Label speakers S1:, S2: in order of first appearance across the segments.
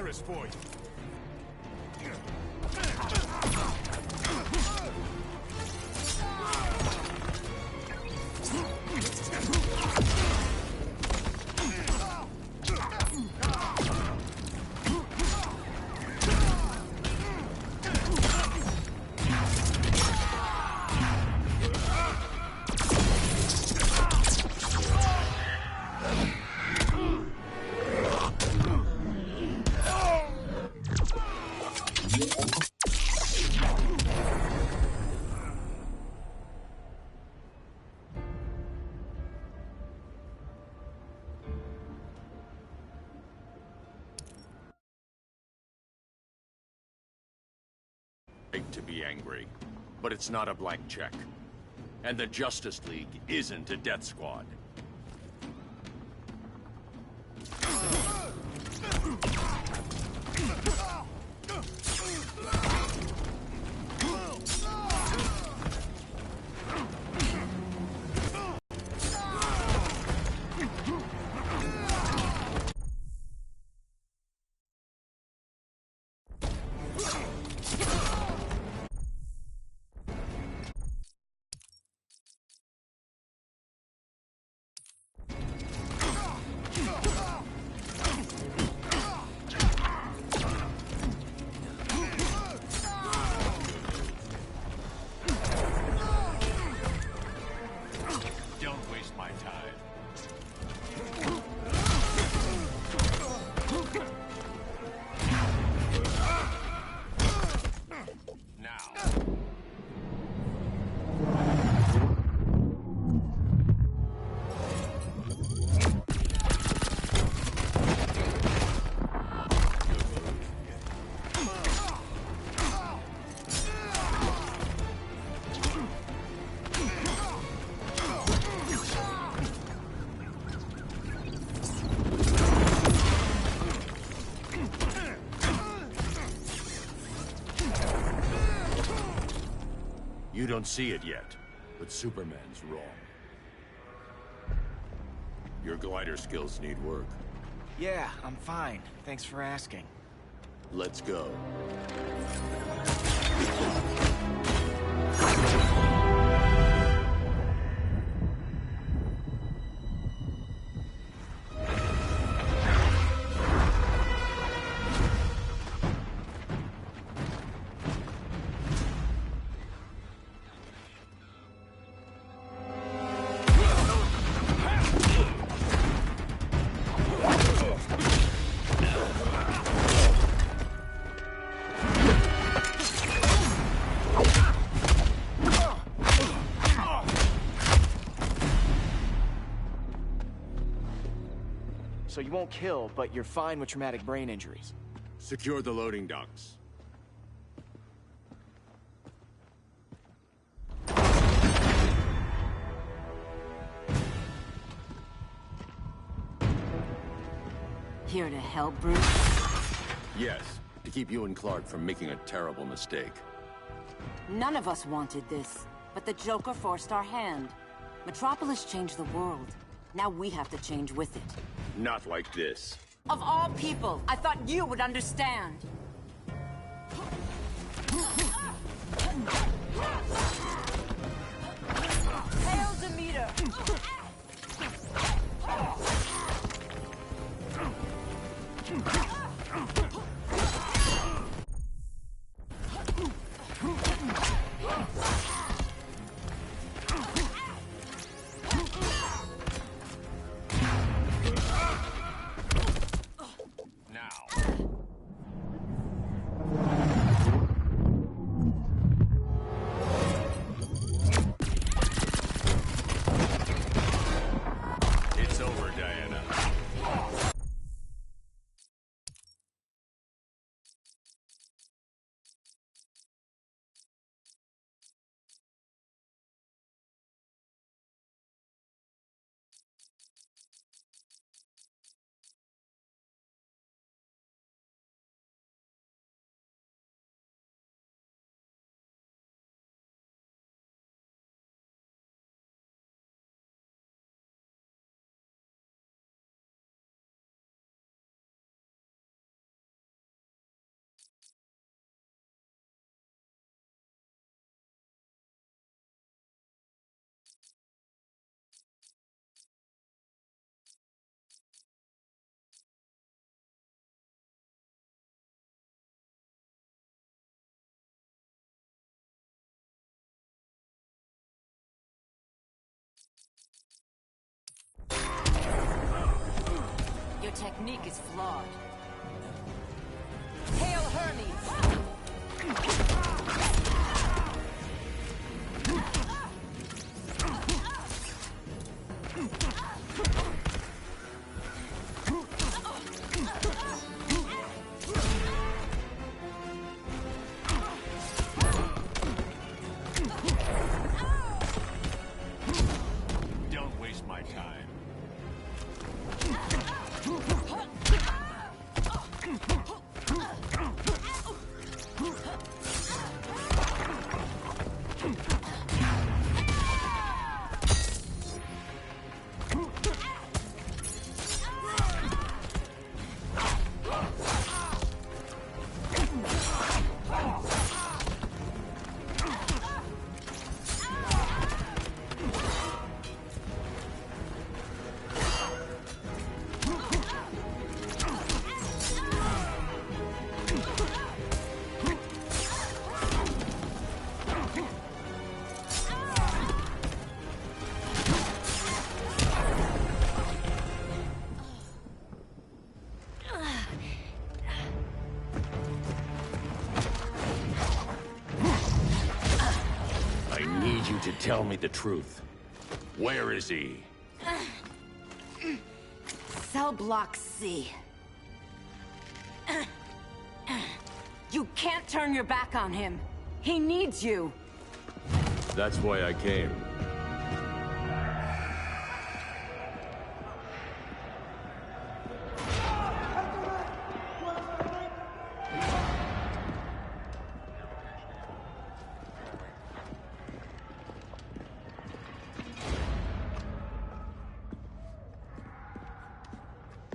S1: dangerous for you.
S2: To be angry, but it's not a blank check. And the Justice League isn't a death squad. You don't see it yet, but Superman's wrong. Your glider skills need work.
S3: Yeah, I'm fine. Thanks for asking.
S2: Let's go.
S3: So you won't kill, but you're fine with traumatic brain injuries.
S2: Secure the loading docks.
S4: Here to help, Bruce?
S2: Yes, to keep you and Clark from making a terrible mistake.
S4: None of us wanted this, but the Joker forced our hand. Metropolis changed the world. Now we have to change with it.
S2: Not like this.
S4: Of all people, I thought you would understand. Hail Demeter! technique is flawed. Hail Hermes!
S2: Don't waste my time. I need you to tell me the truth. Where is he?
S4: Cell block C. You can't turn your back on him. He needs you.
S2: That's why I came.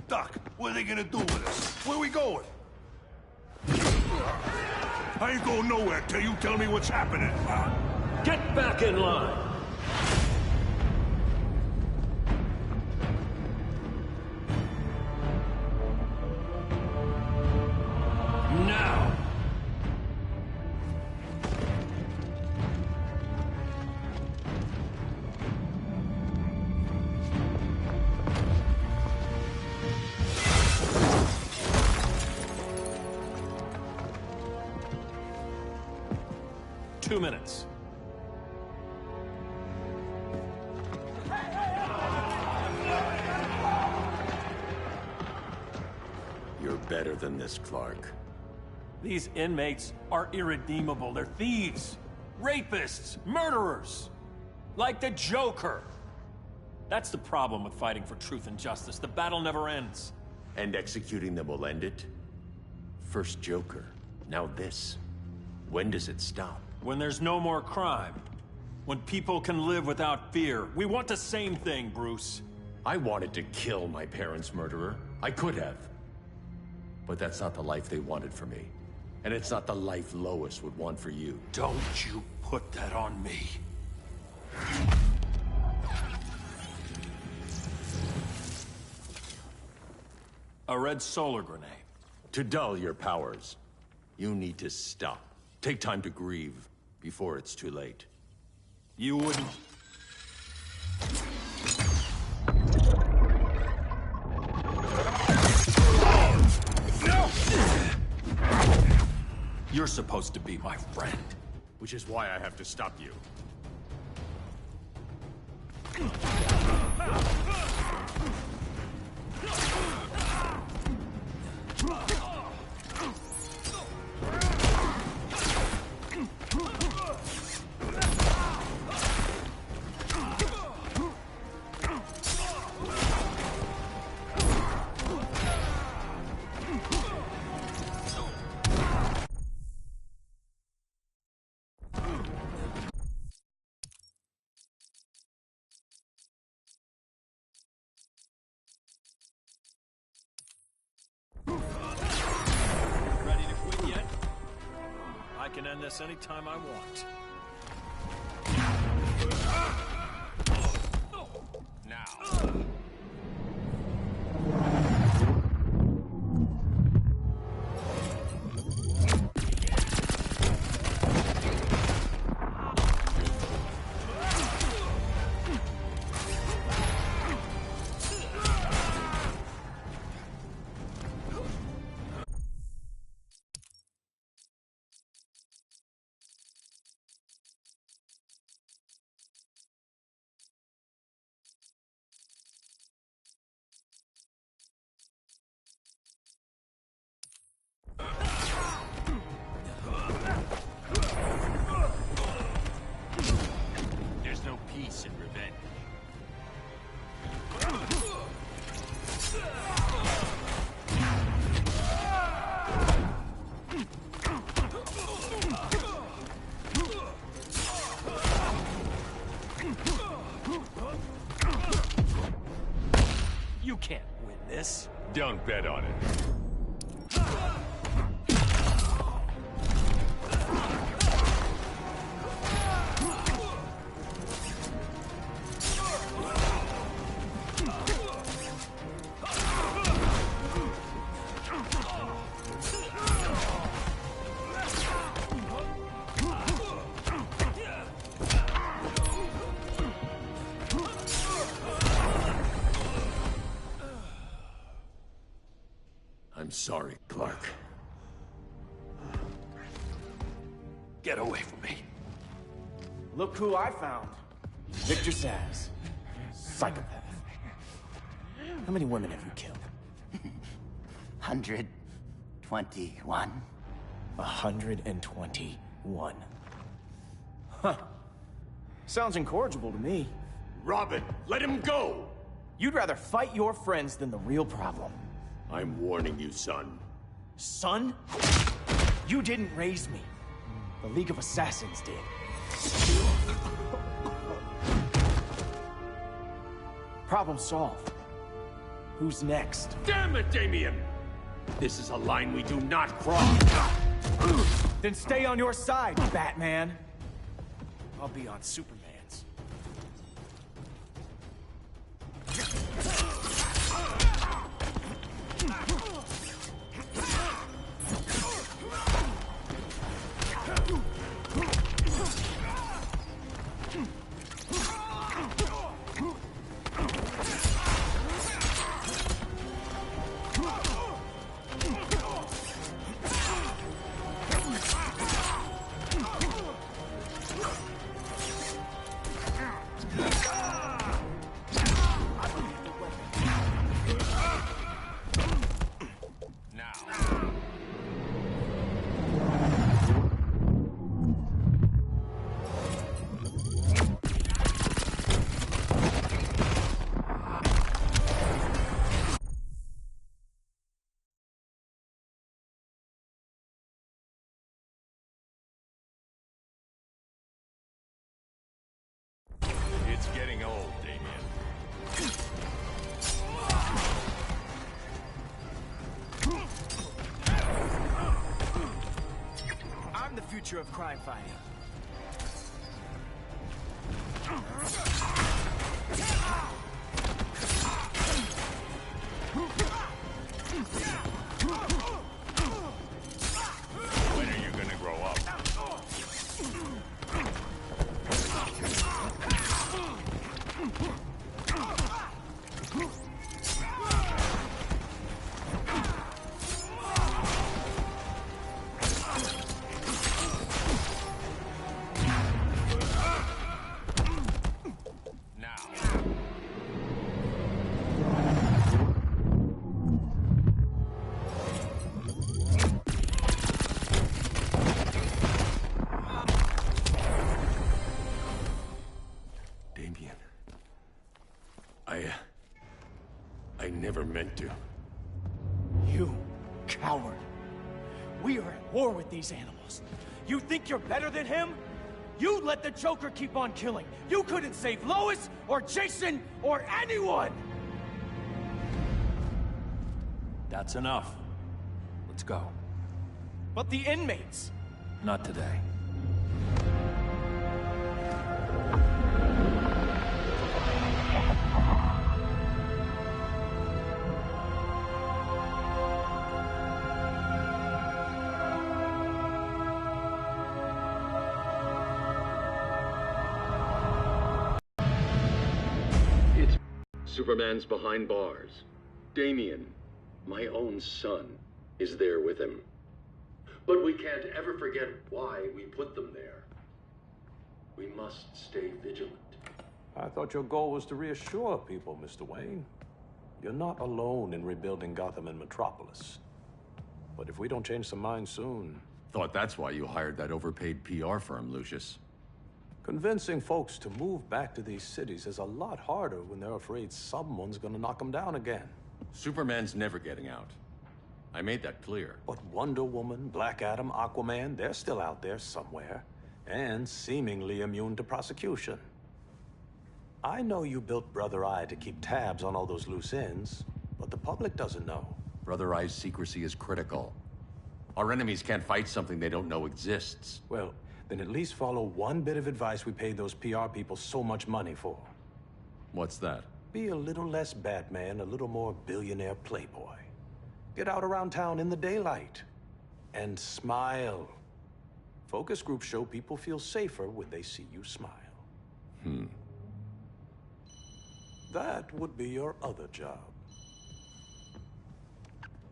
S1: Doc, what are they gonna do with us? Where we going? I ain't going nowhere till you tell me what's happening.
S5: Get back in line! Now! Two minutes.
S2: You're better than this, Clark.
S5: These inmates are irredeemable. They're thieves, rapists, murderers. Like the Joker. That's the problem with fighting for truth and justice. The battle never ends.
S2: And executing them will end it? First Joker, now this. When does it stop?
S5: When there's no more crime. When people can live without fear. We want the same thing, Bruce.
S2: I wanted to kill my parents' murderer. I could have. But that's not the life they wanted for me. And it's not the life Lois would want for you.
S5: Don't you put that on me. A red solar grenade.
S2: To dull your powers, you need to stop. Take time to grieve before it's too late.
S5: You wouldn't... You're supposed to be my friend.
S2: Which is why I have to stop you.
S5: Ready to quit yet? I can end this anytime I want.
S2: Now.
S5: this?
S2: Don't bet on it. I'm sorry, Clark.
S5: Get away from me.
S3: Look who I found. Victor Zsasz. Psychopath. How many women have you killed?
S6: 121.
S3: 121. Huh. Sounds incorrigible to me.
S2: Robin, let him go!
S3: You'd rather fight your friends than the real problem.
S2: I'm warning you, son.
S3: Son? You didn't raise me. The League of Assassins did. Problem solved. Who's next?
S2: Damn it, Damien! This is a line we do not cross.
S3: Then stay on your side, Batman. I'll be on Superman's.
S2: It's getting old, Damien.
S3: I'm the future of crime fighting.
S2: When are you gonna grow up? Damien. I never meant to.
S3: You coward. We are at war with these animals. You think you're better than him? You let the Joker keep on killing. You couldn't save Lois or Jason or anyone!
S5: That's enough. Let's go.
S3: But the inmates.
S5: Not today.
S2: Superman's behind bars. Damien, my own son, is there with him. But we can't ever forget why we put them there. We must stay vigilant.
S7: I thought your goal was to reassure people, Mr. Wayne. You're not alone in rebuilding Gotham and Metropolis. But if we don't change some minds soon...
S2: Thought that's why you hired that overpaid PR firm, Lucius.
S7: Convincing folks to move back to these cities is a lot harder when they're afraid someone's gonna knock them down again.
S2: Superman's never getting out. I made that clear.
S7: But Wonder Woman, Black Adam, Aquaman, they're still out there somewhere. And seemingly immune to prosecution. I know you built Brother Eye to keep tabs on all those loose ends, but the public doesn't know.
S2: Brother Eye's secrecy is critical. Our enemies can't fight something they don't know exists.
S7: Well, then at least follow one bit of advice we paid those PR people so much money for.
S2: What's that?
S7: Be a little less Batman, a little more billionaire playboy. Get out around town in the daylight. And smile. Focus groups show people feel safer when they see you smile. That would be your other job.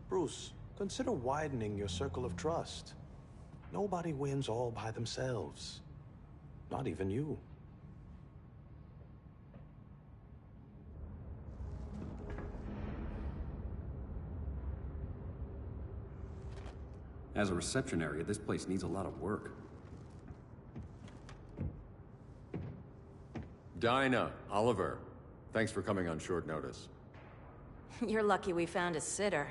S7: Bruce, consider widening your circle of trust. Nobody wins all by themselves. Not even you.
S8: As a reception area, this place needs a lot of work.
S2: Dinah, Oliver, thanks for coming on short notice.
S4: You're lucky we found a sitter.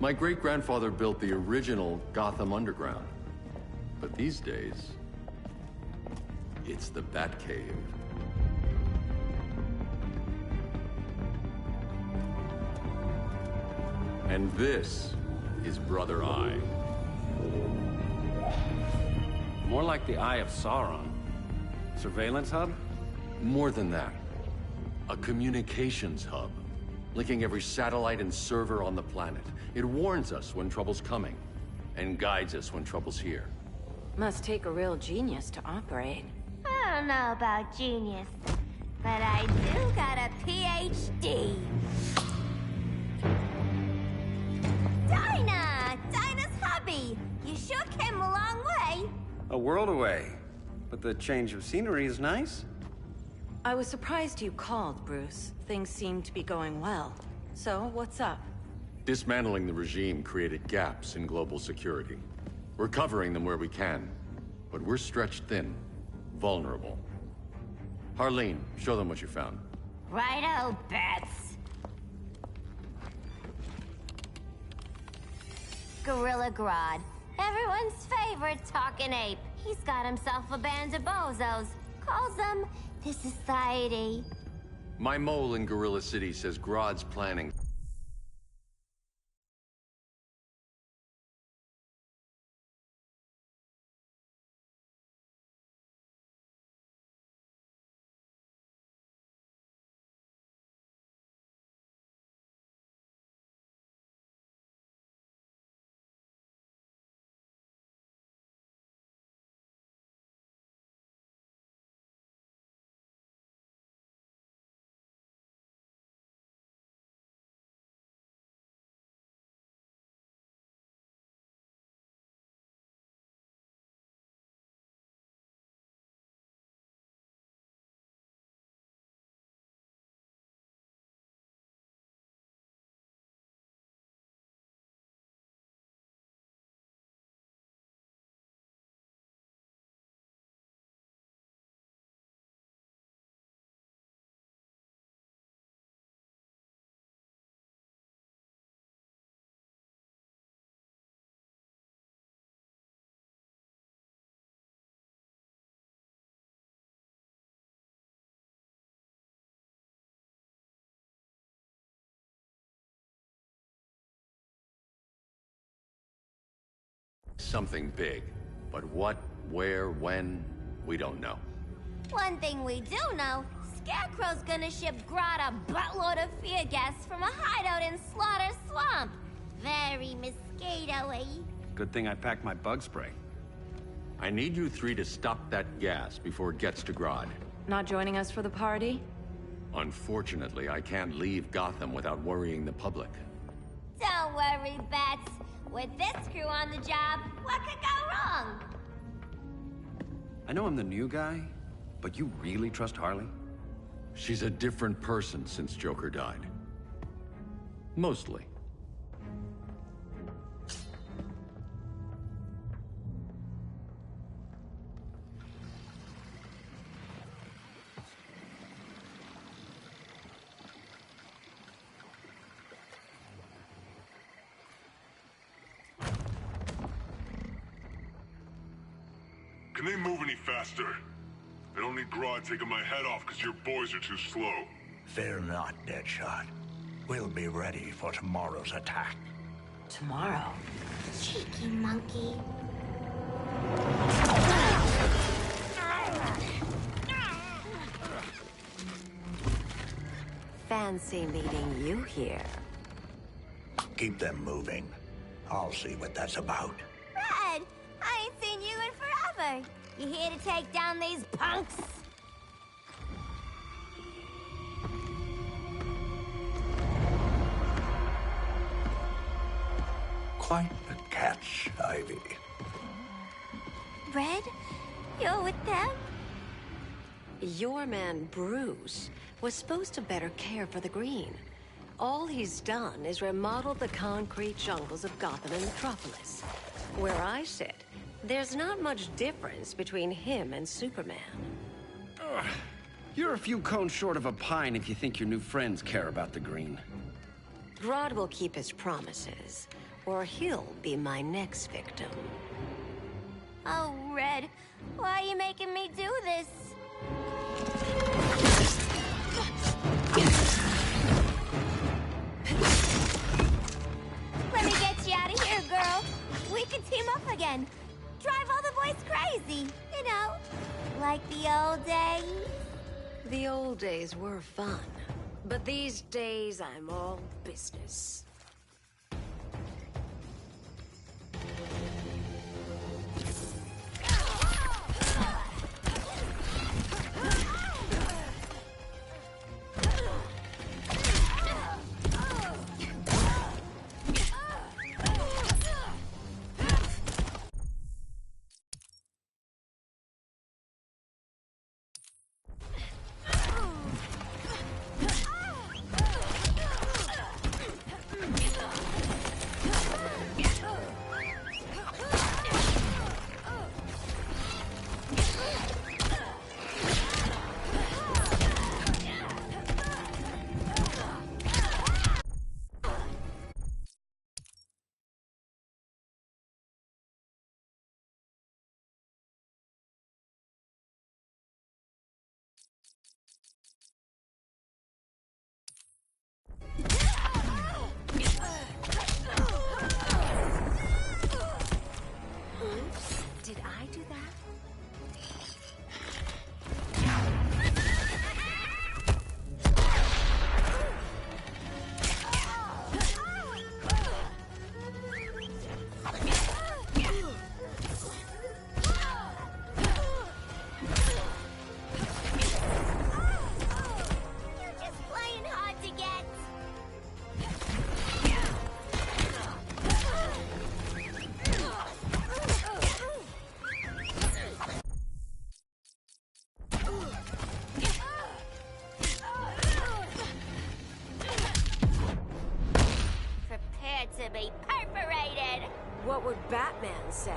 S2: My great-grandfather built the original Gotham Underground. But these days, it's the Batcave. And this is Brother Eye.
S8: More like the Eye of Sauron. Surveillance hub?
S2: More than that. A communications hub, linking every satellite and server on the planet. It warns us when trouble's coming, and guides us when trouble's here.
S4: Must take a real genius to operate.
S9: I don't know about genius, but I do got a PhD. Dinah's hubby! You sure came a long way.
S8: A world away. But the change of scenery is nice.
S4: I was surprised you called, Bruce. Things seem to be going well. So, what's up?
S2: Dismantling the regime created gaps in global security. We're covering them where we can, but we're stretched thin, vulnerable. Harleen, show them what you found.
S9: Righto, Bats. Gorilla Grodd. Everyone's favorite talking ape. He's got himself a band of bozos. Calls them the Society.
S2: My mole in Gorilla City says Grodd's planning. Something big. But what, where, when, we don't know.
S9: One thing we do know, Scarecrow's gonna ship Grodd a buttload of fear gas from a hideout in Slaughter Swamp. Very mosquito-y.
S8: Good thing I packed my bug spray.
S2: I need you three to stop that gas before it gets to Grodd.
S4: Not joining us for the party?
S2: Unfortunately, I can't leave Gotham without worrying the public.
S9: Don't worry, Bats. With this crew on the job, what could go wrong?
S8: I know I'm the new guy, but you really trust Harley?
S2: She's a different person since Joker died. Mostly.
S1: Can they move any faster? I don't need Grodd taking my head off because your boys are too slow.
S10: Fear not, Deadshot. We'll be ready for tomorrow's attack.
S4: Tomorrow?
S9: Cheeky monkey.
S4: Fancy meeting you here.
S10: Keep them moving. I'll see what that's about.
S9: Red, I ain't seen you in forever. You here to take down these punks?
S10: Quite the catch, Ivy.
S9: Red, you're with them?
S11: Your man, Bruce, was supposed to better care for the Green. All he's done is remodel the concrete jungles of Gotham and Metropolis. Where I sit, there's not much difference between him and Superman.
S8: You're a few cones short of a pine if you think your new friends care about the Green.
S11: Grodd will keep his promises, or he'll be my next victim.
S9: Oh, Red, why are you making me do this? Let me get you out of here, girl. We can team up again. Drive all the boys crazy, you know, like the old days.
S11: The old days were fun, but these days I'm all business. Did I do that?
S9: You're just playing hard to get. Prepare to be perforated.
S11: What would Batman say?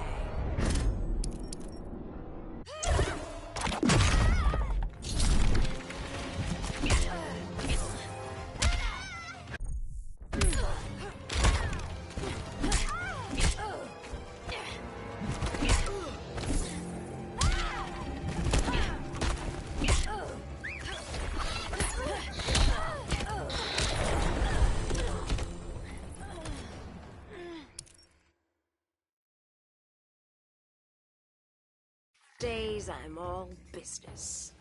S11: Days I'm all business.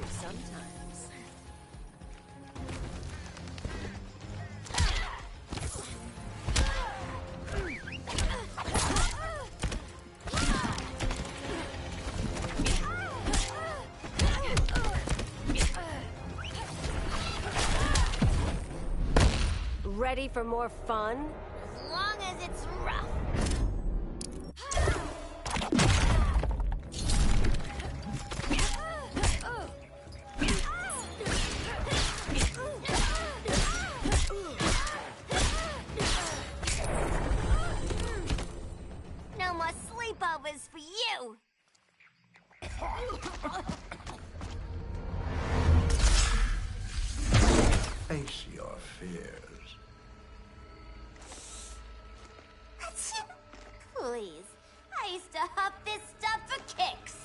S11: to sometimes. Ready for more fun?
S9: As long as it's rough. No more sleepovers for you.
S10: Face your fears.
S9: Please. I used to huff this stuff for kicks.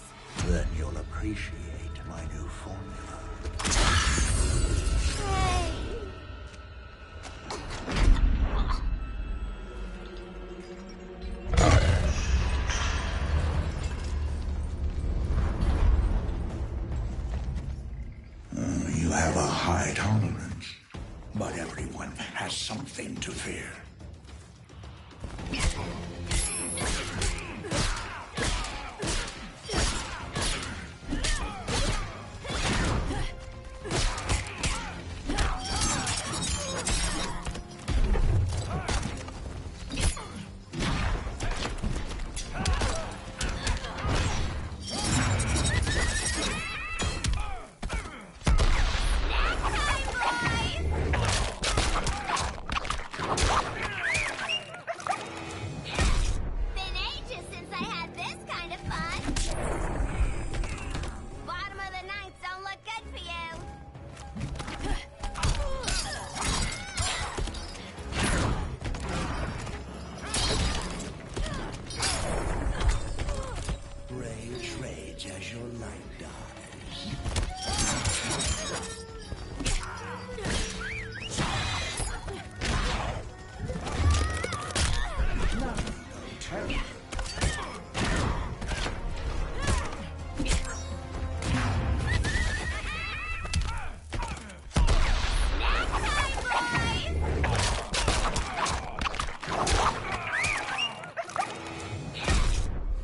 S10: Then you'll appreciate my new formula.
S9: Hey.
S10: You have a high tolerance, but everyone has something to fear. As your light dies. Nothing of terror.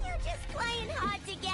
S9: You're just playing hard to get.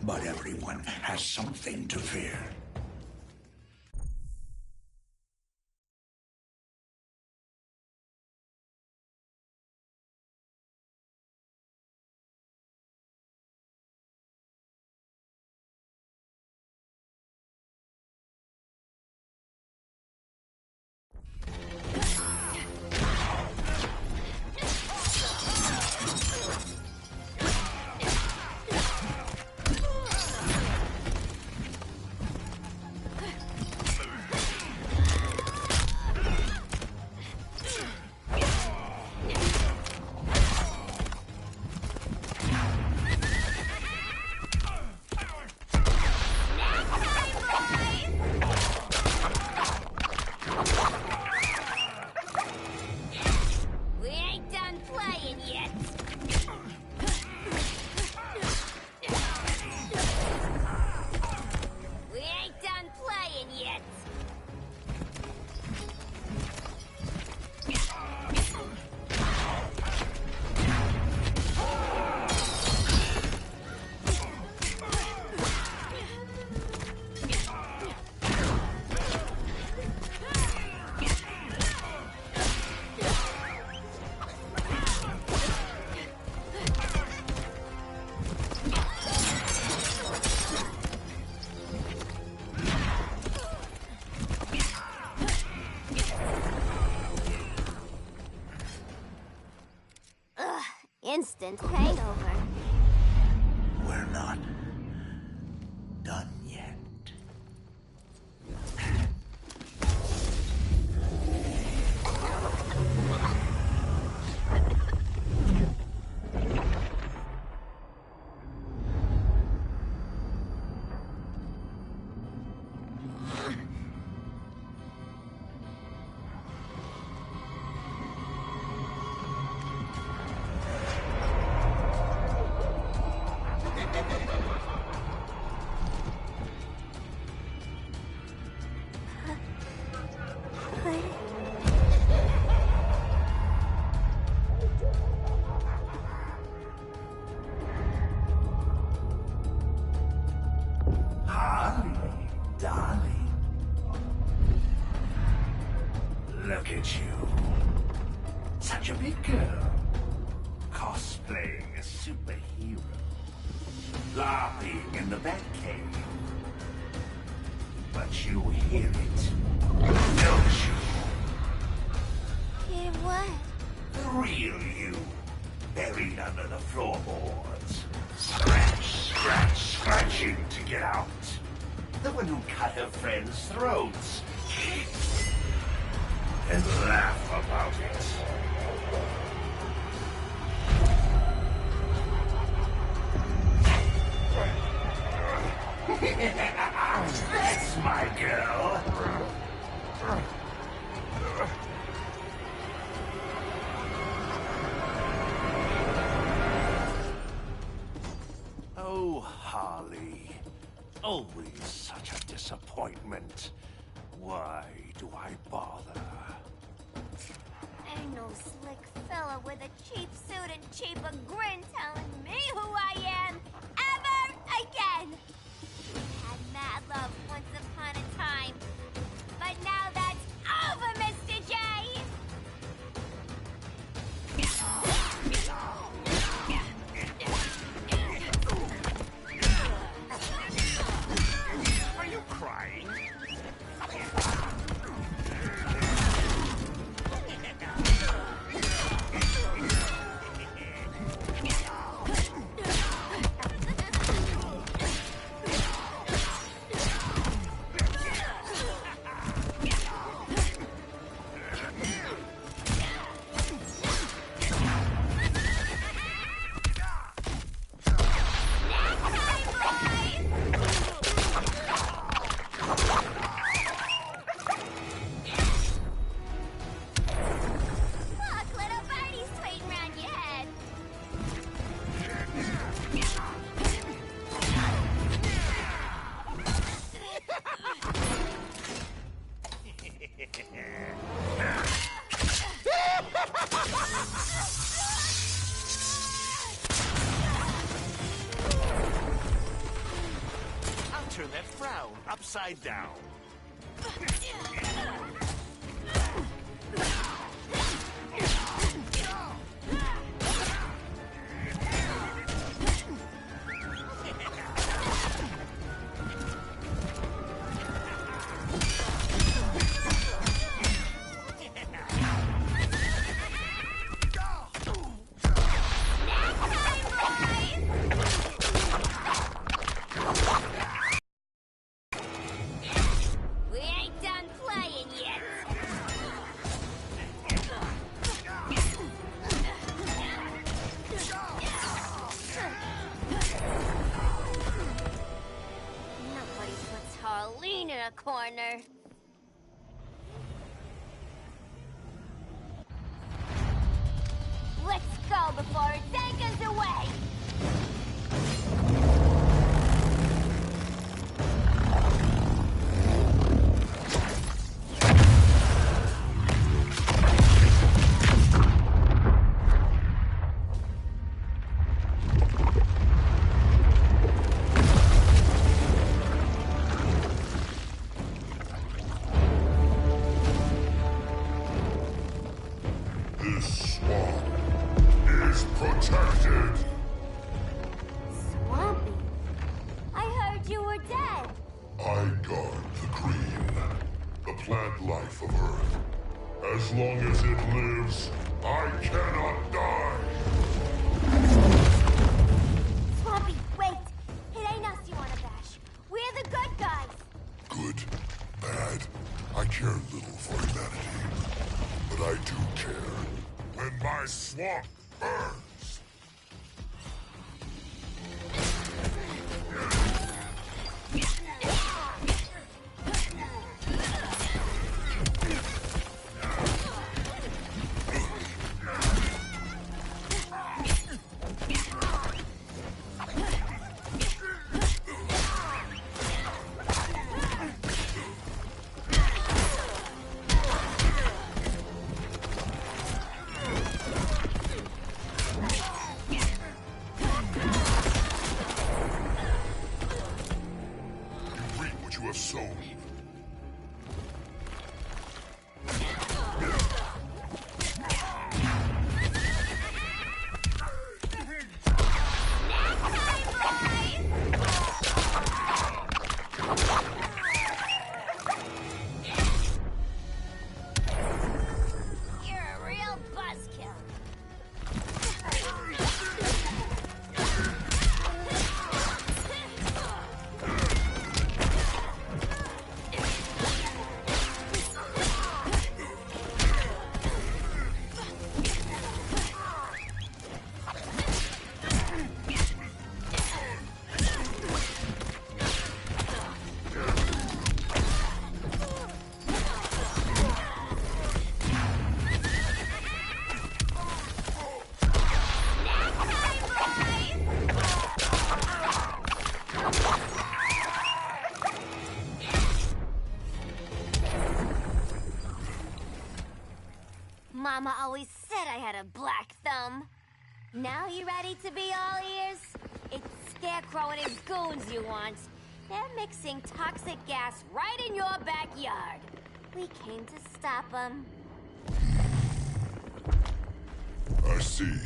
S10: But everyone has something to fear.
S9: instant hangover.
S10: We're not done yet. Look at you. Such a big girl. Cosplaying a superhero. Laughing in the Batcave. But you hear it, don't you?
S9: Hear what?
S10: The real you. Buried under the floorboards. Scratching to get out. The one who cut her friends' throats. And laugh about it. That's my girl. Oh, Harley. Always such a disappointment. Why do I bother?
S9: Ain't no slick fella with a cheap suit and cheaper grin telling me who I am ever again. We had mad love once upon a time, but now that's over, Mr. J.
S10: Are you crying? I'll turn that frown upside down.
S9: We ain't done playing yet. Nobody puts Harleen in a corner. Let's go before it takes us away.
S1: This swamp is protected.
S9: Swampy? I heard you were dead.
S1: I guard the green, the plant life of Earth. As long as it lives, I cannot die. Good, bad, I care little for humanity. But I do care when my swamp burns.
S9: Mama always said I had a black thumb. Now you ready to be all ears? It's Scarecrow and his goons you want. They're mixing toxic gas right in your backyard. We came to stop them.
S1: I see.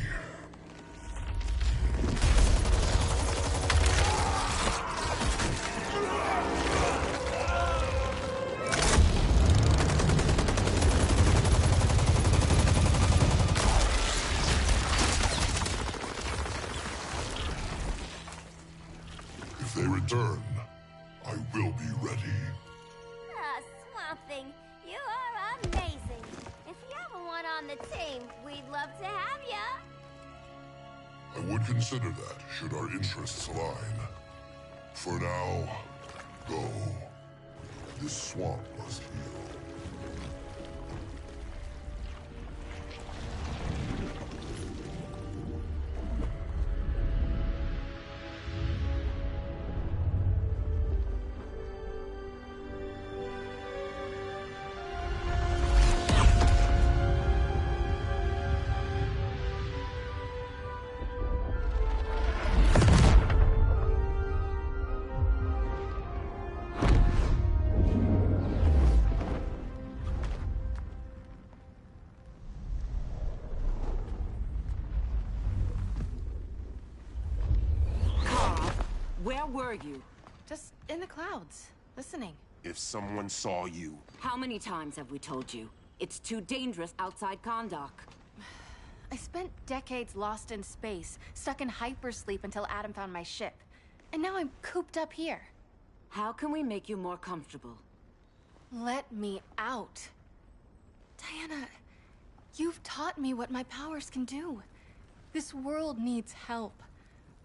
S1: If they return, I will be ready.
S9: Ah, Swamp Thing, you are amazing. If you ever want on the team, we'd love to have ya.
S1: I would consider that, should our interests align. For now, go. This swamp must heal.
S4: Where were you?
S12: Just in the clouds, listening.
S13: If someone saw you...
S4: How many times have we told you? It's too dangerous outside Kahndaq.
S12: I spent decades lost in space, stuck in hypersleep until Adam found my ship. And now I'm cooped up here.
S4: How can we make you more comfortable?
S12: Let me out. Diana, you've taught me what my powers can do. This world needs help.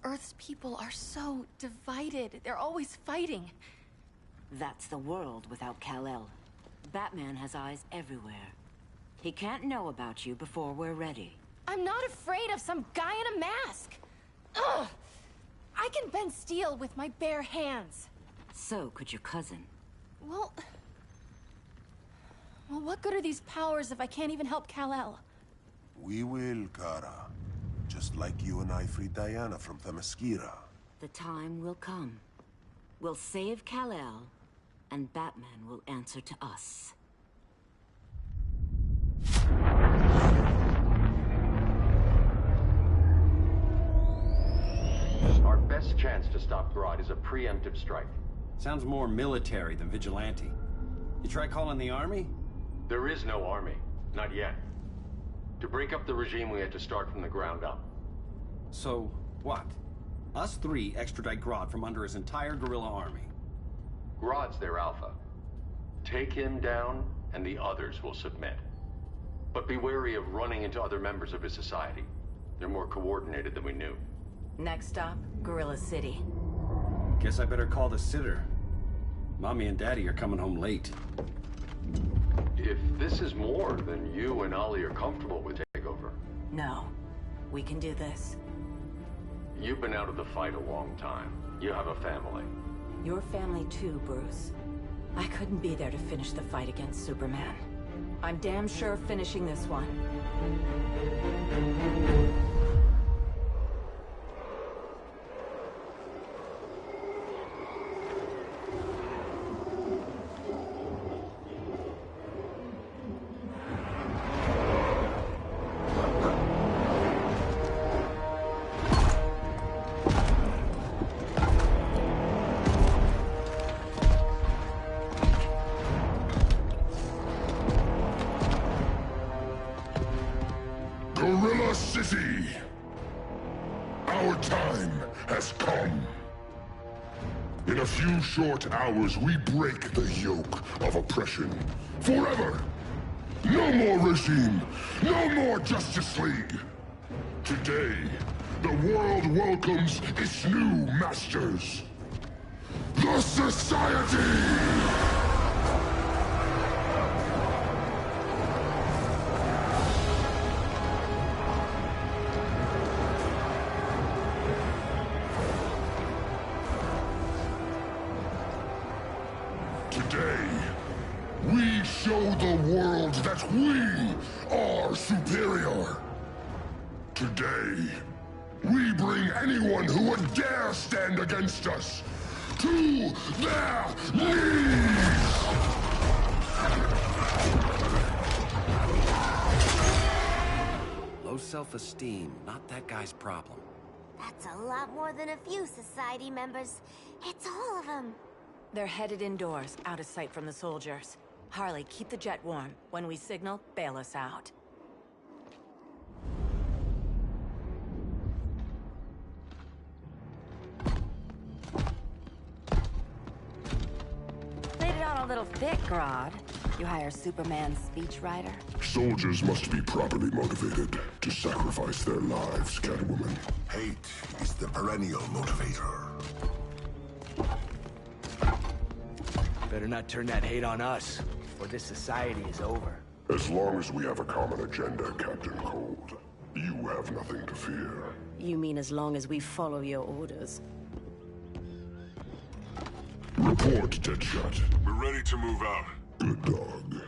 S12: Earth's people are so divided. They're always fighting.
S4: That's the world without Kal-El. Batman has eyes everywhere. He can't know about you before we're ready.
S12: I'm not afraid of some guy in a mask. Ugh! I can bend steel with my bare hands.
S4: So could your cousin.
S12: Well, what good are these powers if I can't even help Kal-El?
S13: We will, Kara. Just like you and I freed Diana from Themyscira.
S4: The time will come. We'll save Kal-El, and Batman will answer to us.
S2: Our best chance to stop Grodd is a preemptive strike.
S8: Sounds more military than vigilante. You try calling the army?
S2: There is no army. Not yet. To break up the regime, we had to start from the ground up.
S8: So, what? Us three extradite Grodd from under his entire guerrilla army.
S2: Grodd's their alpha. Take him down, and the others will submit. But be wary of running into other members of his society. They're more coordinated than we knew.
S4: Next stop, Gorilla City.
S8: Guess I better call the sitter. Mommy and Daddy are coming home late.
S2: If this is more than you and Ollie are comfortable with, take over.
S4: No. We can do this.
S2: You've been out of the fight a long time. You have a family.
S4: Your family too, Bruce. I couldn't be there to finish the fight against Superman. I'm damn sure finishing this one.
S1: Gorilla City! Our time has come. In a few short hours, we break the yoke of oppression. Forever! No more regime! No more Justice League! Today, the world welcomes its new masters. The Society! Today, we show the world that we are superior. Today, we bring anyone who would dare stand against us to their knees!
S8: Low self-esteem, not that guy's problem.
S9: That's a lot more than a few Society members. It's all of them.
S4: They're headed indoors, out of sight from the soldiers. Harley, keep the jet warm. When we signal, bail us out. Laid it on a little thick, Grodd. You hire Superman's speechwriter?
S1: Soldiers must be properly motivated to sacrifice their lives, Catwoman.
S10: Hate is the perennial motivator.
S3: Better not turn that hate on us, or this society is over.
S1: As long as we have a common agenda, Captain Cold, you have nothing to fear.
S4: You mean as long as we follow your orders?
S1: Report, Deadshot.
S13: We're ready to move out.
S1: Good dog.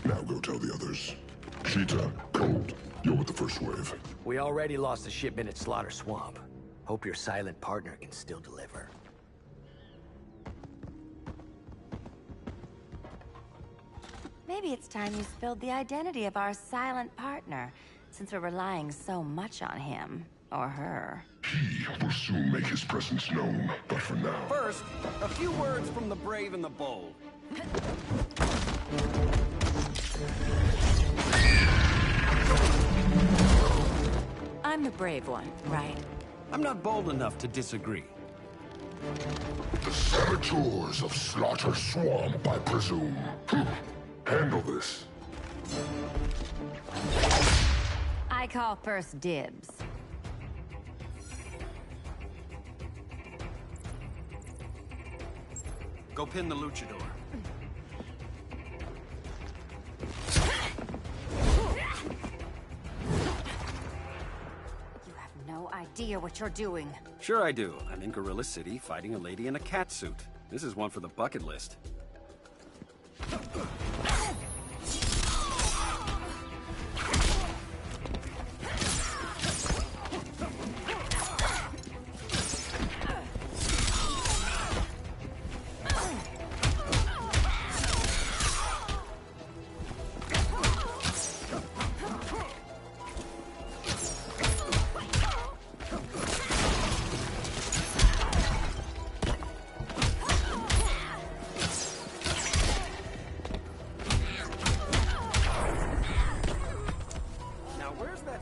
S1: Now go tell the others. Cheetah, Cold, you're with the first wave.
S3: We already lost a shipment at Slaughter Swamp. Hope your silent partner can still deliver.
S4: Maybe it's time you spilled the identity of our silent partner, since we're relying so much on him. Or her.
S1: He will soon make his presence known, but for now...
S8: First, a few words from the brave and the bold.
S4: I'm the brave one, right?
S8: I'm not bold enough to disagree.
S1: The saboteurs of Slaughter Swamp, I presume. Handle this.
S4: I call first dibs.
S8: Go pin the luchador.
S4: You have no idea what you're doing.
S8: Sure I do. I'm in Gorilla City fighting a lady in a cat suit. This is one for the bucket list.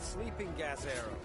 S8: Sleeping gas arrow.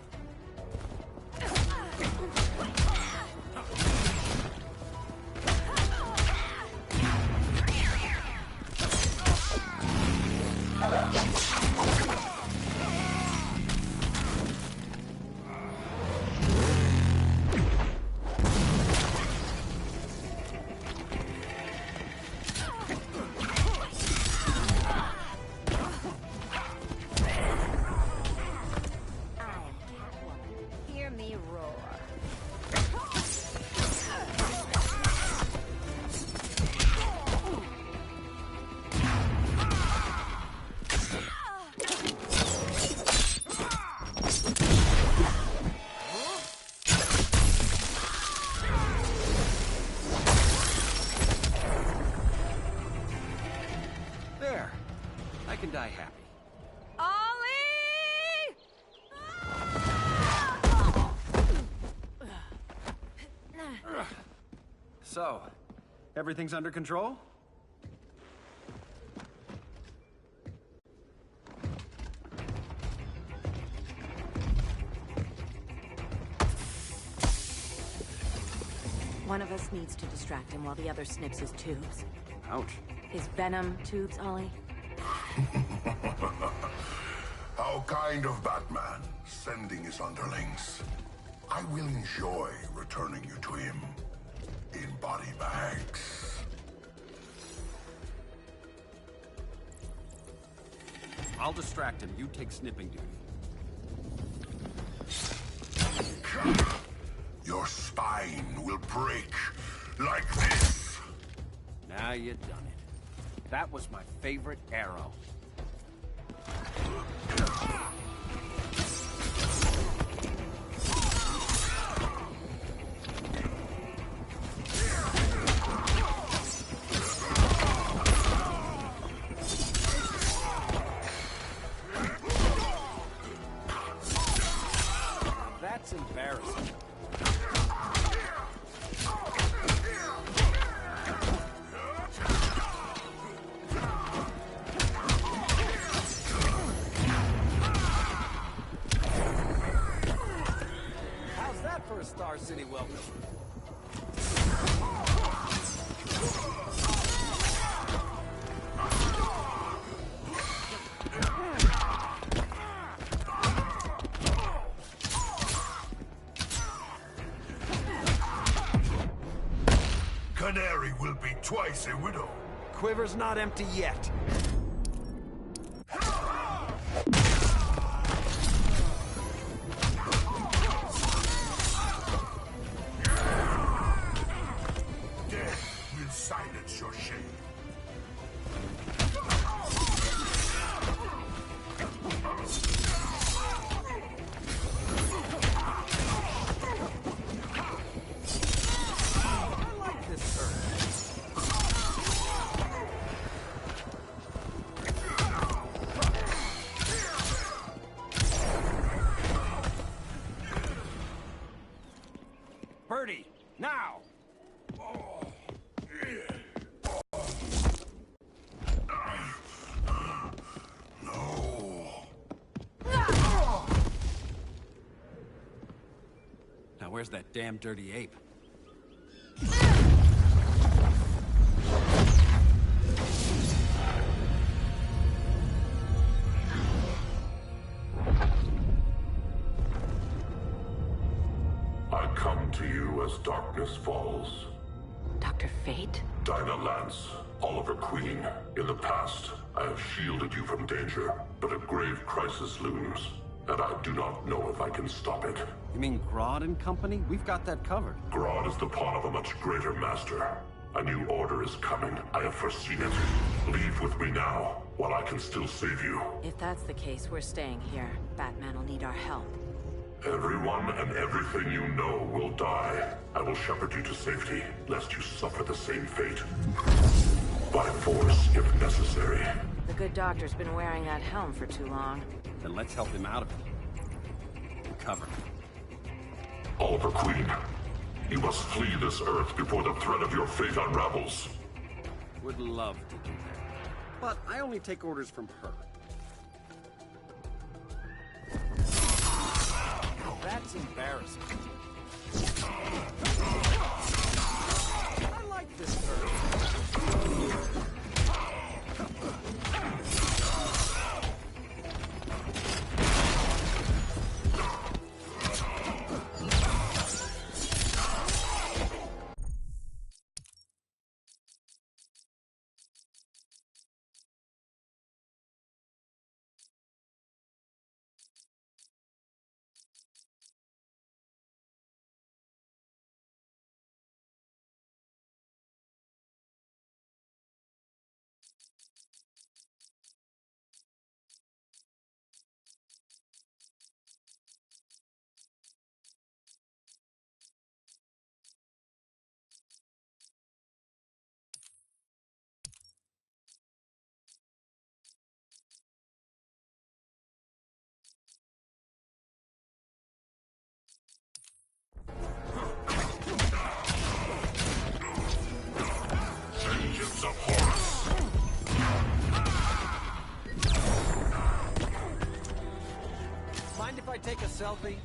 S8: can die happy.
S4: Ollie!
S8: So, everything's under control?
S4: One of us needs to distract him while the other snips his tubes.
S8: Ouch.
S4: His venom tubes, Ollie?
S1: How kind of Batman, sending his underlings. I will enjoy returning you to him in body bags.
S8: I'll distract him. You take snipping duty.
S1: Your spine will break like this.
S8: Now you done it. That was my favorite arrow. That's embarrassing. How's that for a Star City welcome?
S1: Canary will be twice a widow.
S7: Quiver's not empty yet.
S1: Death will silence your shame.
S8: I like this turn. Birdie, now! Now where's that damn dirty ape?
S1: I come to you as darkness falls.
S4: Dr. Fate?
S1: Dinah Lance, Oliver Queen. In the past, I have shielded you from danger, but a grave crisis looms, and I do not know if I can stop it.
S8: You mean Grodd and company? We've got that covered.
S1: Grodd is the pawn of a much greater master. A new order is coming. I have foreseen it. Leave with me now, while I can still save you.
S4: If that's the case, we're staying here. Batman will need our help.
S1: Everyone and everything you know will die. I will shepherd you to safety, lest you suffer the same fate. By force, if necessary.
S4: The good doctor's been wearing that helm for too long.
S8: Then let's help him out of it. Cover.
S1: Oliver Queen, you must flee this Earth before the threat of your fate unravels.
S8: Would love to do that. But I only take orders from her. That's embarrassing. I like this bird. selfie?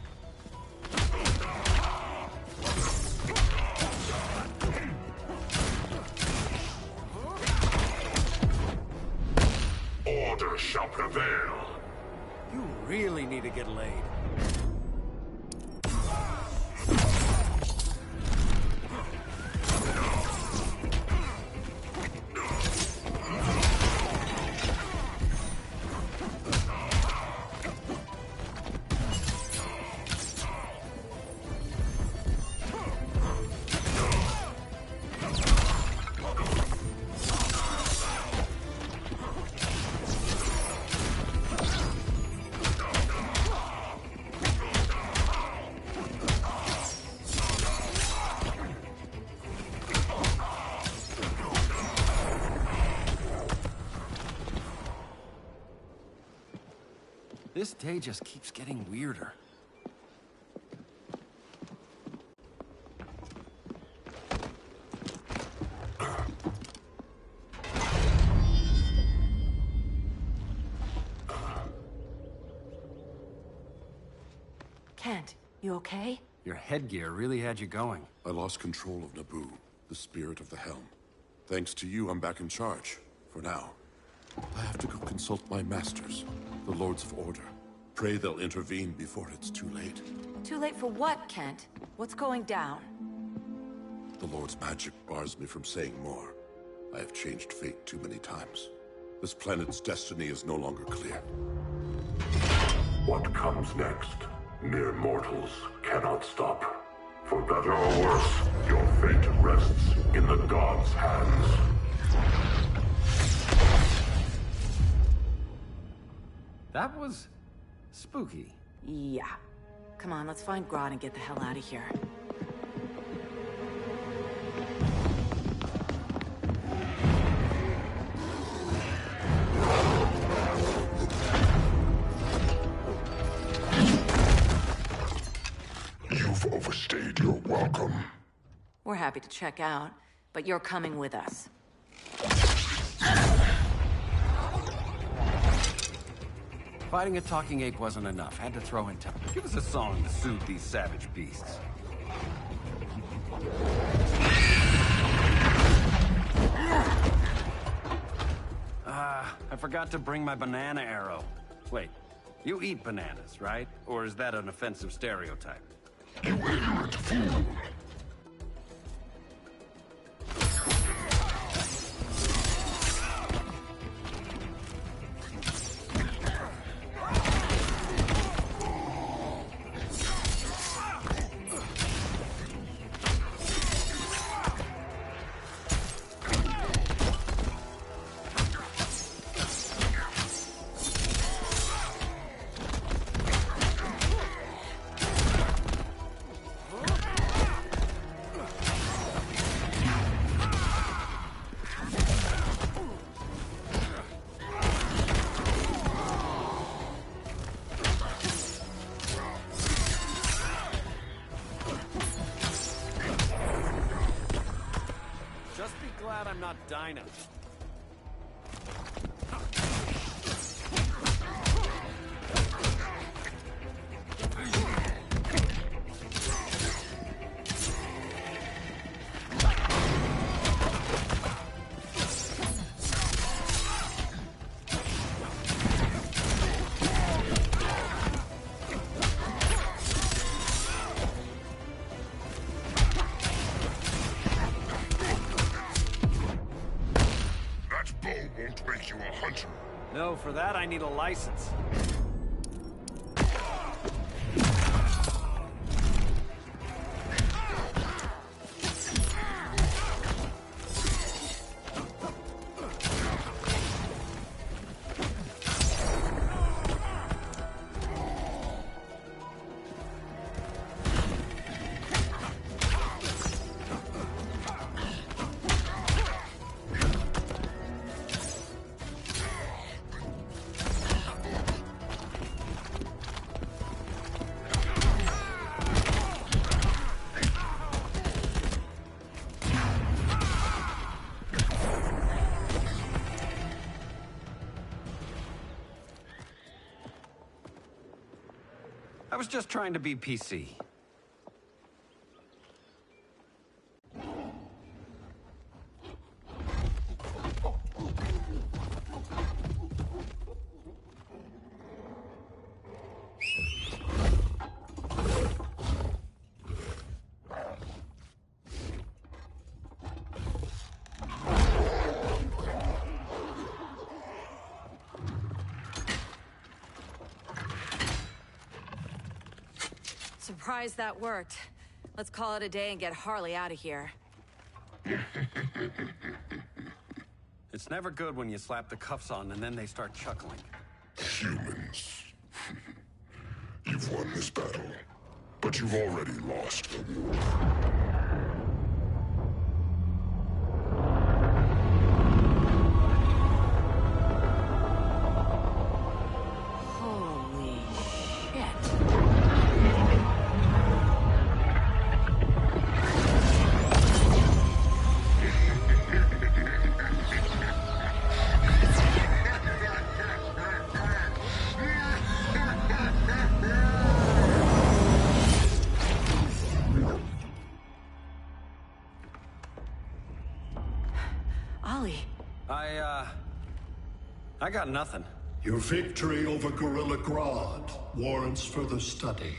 S1: Order shall prevail.
S8: You really need to get laid. This day just keeps getting weirder.
S4: Kent, you okay?
S8: Your headgear really had you going.
S13: I lost control of Naboo, the spirit of the helm. Thanks to you, I'm back in charge. For now. I have to go consult my masters, the Lords of Order. Pray they'll intervene before it's too late.
S4: Too late for what, Kent? What's going down?
S13: The Lord's magic bars me from saying more. I have changed fate too many times. This planet's destiny is no longer clear.
S1: What comes next, mere mortals cannot stop. For better or worse, your fate rests in the gods' hands.
S8: That was spooky.
S4: Yeah. Come on, let's find Grodd and get the hell out of here.
S1: You've overstayed your welcome.
S4: We're happy to check out, but you're coming with us.
S8: Fighting a talking ape wasn't enough. Had to throw in time. Give us a song to soothe these savage beasts. I forgot to bring my banana arrow. Wait, you eat bananas, right? Or is that an offensive stereotype?
S1: You ignorant fool!
S8: I'm not Dinah.
S1: Won't make you a hunter.
S8: No, for that I need a license. I was just trying to be PC.
S4: Surprised that worked. Let's call it a day and get Harley out of here.
S8: It's never good when you slap the cuffs on and then they start chuckling.
S1: Humans. You've won this battle, but you've already lost.
S4: Holy shit. Ollie.
S8: I got nothing.
S10: Your victory over Gorilla Grodd warrants further study.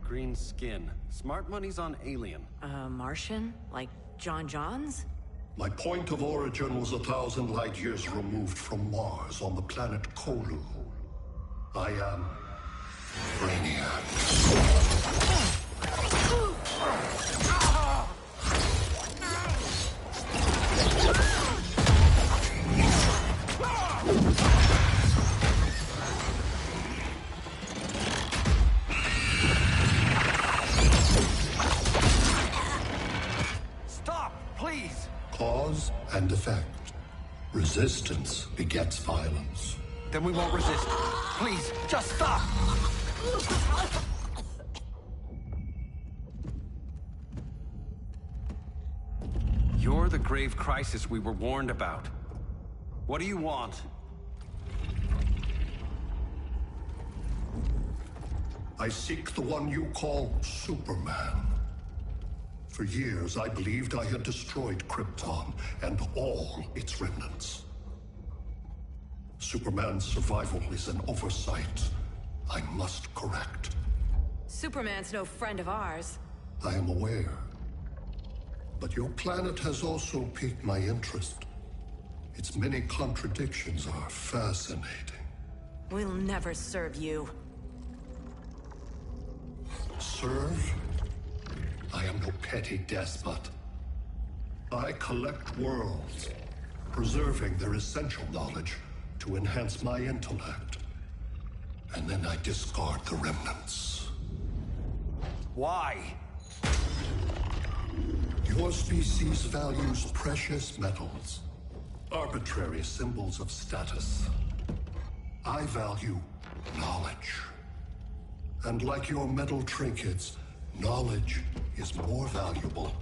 S8: Green skin. Smart money's on alien.
S4: Martian? Like John Johns?
S10: My point of origin was 1,000 light years removed from Mars on the planet Kolu. I am Brainiac.
S8: Stop, please!
S10: Cause and effect. Resistance begets violence.
S8: Then we won't resist. Please, just stop! You're the grave crisis we were warned about. What do you want?
S10: I seek the one you call Superman. For years, I believed I had destroyed Krypton and all its remnants. Superman's survival is an oversight I must correct.
S4: Superman's no friend of ours.
S10: I am aware. But your planet has also piqued my interest. Its many contradictions are fascinating.
S4: We'll never serve you.
S10: Serve? I am no petty despot. I collect worlds, preserving their essential knowledge to enhance my intellect. And then I discard the remnants.
S8: Why?
S10: Your species values precious metals, arbitrary symbols of status. I value knowledge. And like your metal trinkets, knowledge is more valuable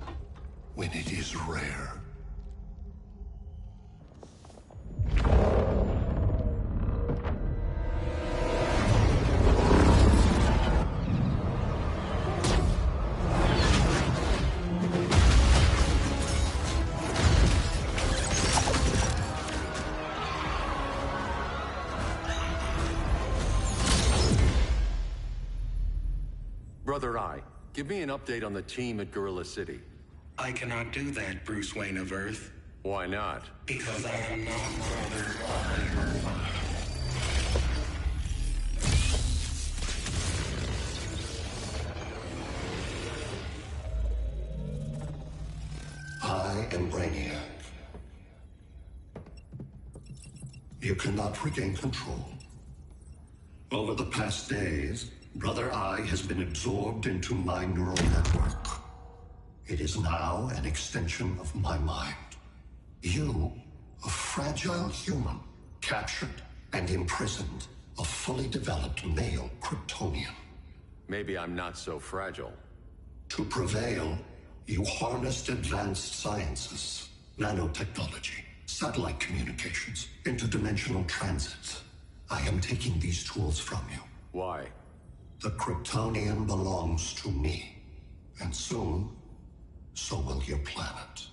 S10: when it is rare.
S2: Brother Eye, give me an update on the team at Gorilla City.
S14: I cannot do that, Bruce Wayne of Earth.
S2: Why not?
S14: Because I am not Brother Eye.
S10: I am Brainiac. You cannot regain control. Over the past days, Brother Eye has been absorbed into my neural network. It is now an extension of my mind. You, a fragile human, captured and imprisoned a fully developed male Kryptonian.
S2: Maybe I'm not so fragile.
S10: To prevail, you harnessed advanced sciences, nanotechnology, satellite communications, interdimensional transits. I am taking these tools from you.
S2: Why?
S10: The Kryptonian belongs to me. And soon, so will your planet.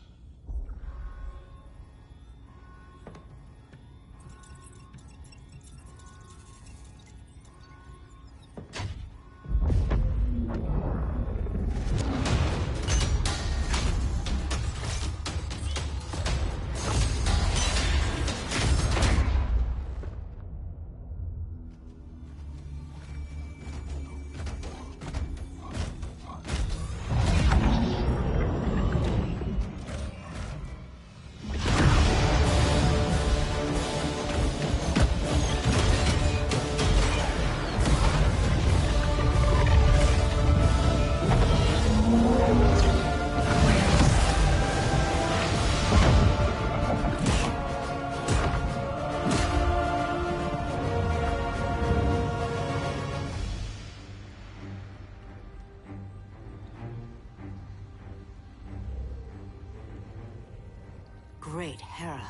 S4: Great Hera.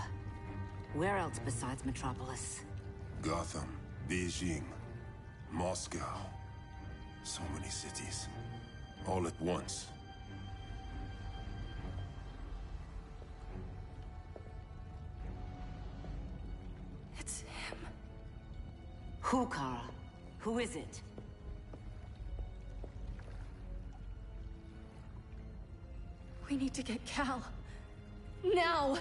S4: Where else besides Metropolis?
S13: Gotham, Beijing, Moscow. So many cities. All at once.
S12: It's him.
S4: Who, Kara? Who is it?
S12: We need to get Cal. Now!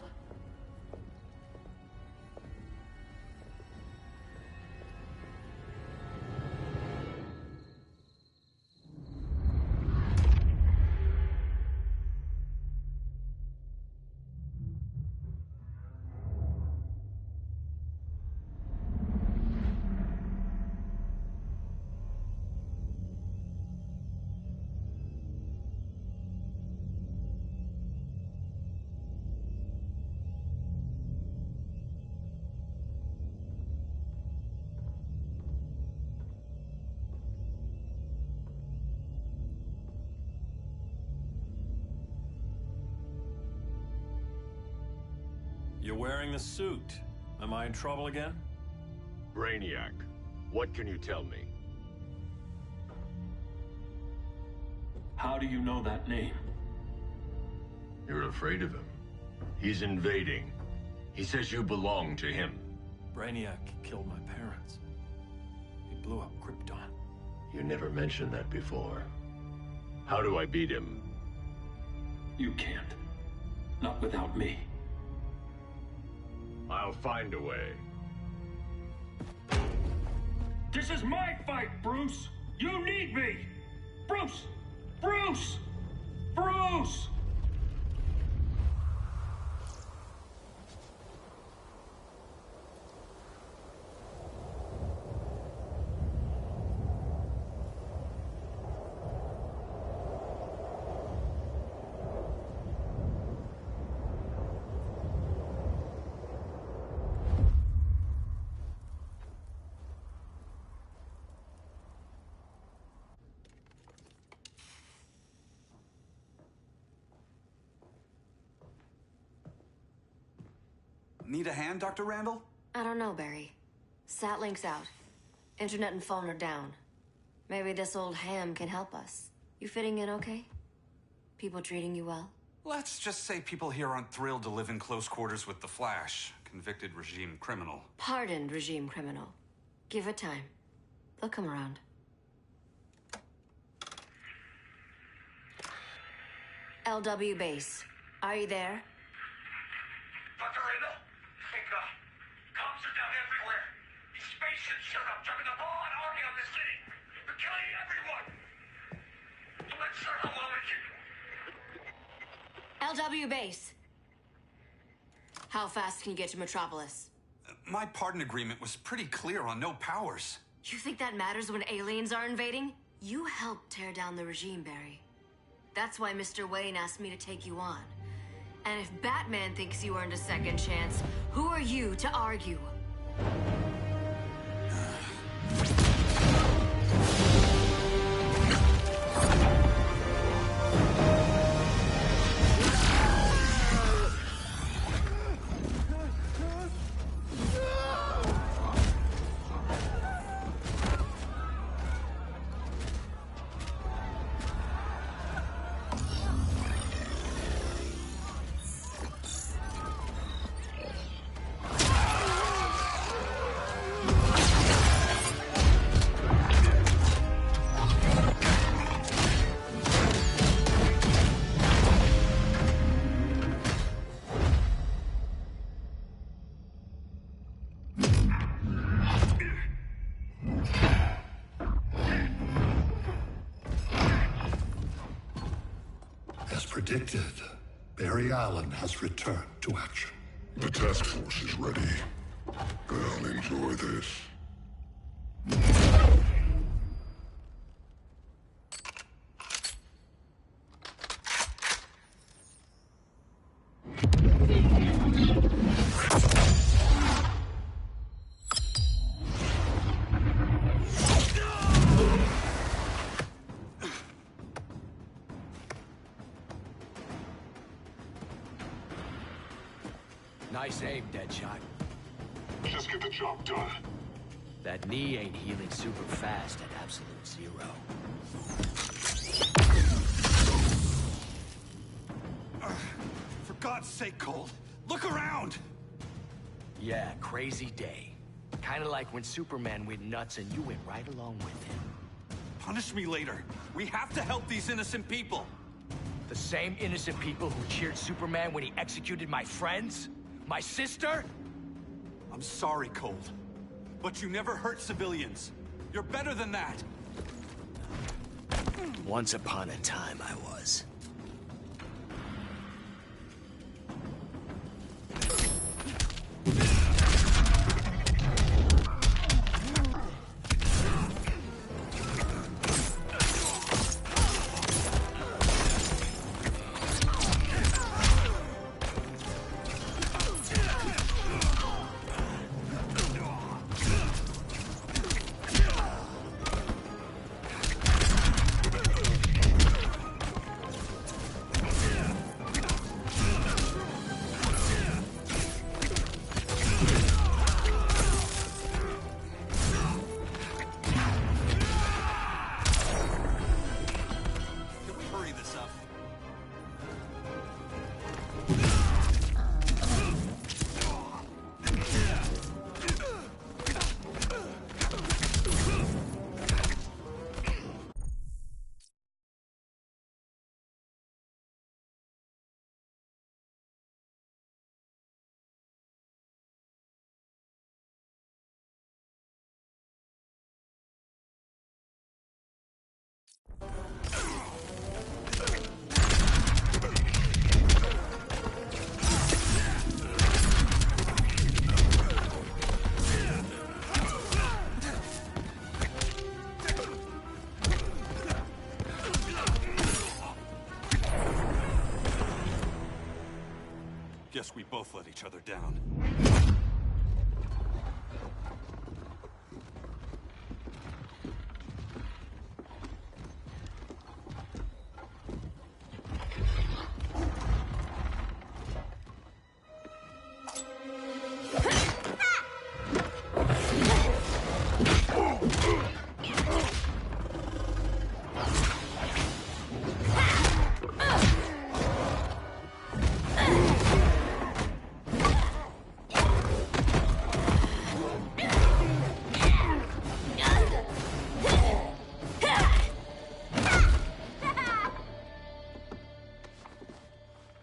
S5: You're wearing the suit. Am I in trouble again?
S2: Brainiac, what can you tell me?
S5: How do you know that name?
S2: You're afraid of him. He's invading. He says you belong to him.
S5: Brainiac killed my parents. He blew up Krypton.
S2: You never mentioned that before. How do I beat him?
S5: You can't. Not without me.
S2: I'll find a way.
S5: This is my fight, Bruce! You need me! Bruce! Bruce! Bruce!
S15: Need a hand, Dr. Randall?
S11: I don't know, Barry. Satlink's out. Internet and phone are down. Maybe this old ham can help us. You fitting in okay? People treating you well?
S15: Let's just say people here aren't thrilled to live in close quarters with the Flash, convicted regime criminal.
S11: Pardoned regime criminal. Give it time. They'll come around. LW base. Are you there?
S16: Dr. Randall? Thank God. Cops are down everywhere. These spaceships showed up, dropping the ball and army on this city. They're killing everyone. I'm not sure how long it can...
S11: LW base. How fast can you get to Metropolis?
S15: My pardon agreement was pretty clear on no powers.
S11: You think that matters when aliens are invading? You helped tear down the regime, Barry. That's why Mr. Wayne asked me to take you on. And if Batman thinks you earned a second chance, who are you to argue?
S10: predicted, Barry Allen has returned to action.
S1: The task force is ready. I'll enjoy this.
S3: Nice aim, Deadshot.
S1: Just get the job done.
S3: That knee ain't healing super fast at absolute zero.
S15: For God's sake, Colt, look around!
S3: Yeah, crazy day. Kinda like when Superman went nuts and you went right along with him.
S15: Punish me later. We have to help these innocent people.
S3: The same innocent people who cheered Superman when he executed my friends? My sister?
S15: I'm sorry, Colt. But you never hurt civilians. You're better than that.
S3: Once upon a time, I was.
S15: Guess we both let each other down.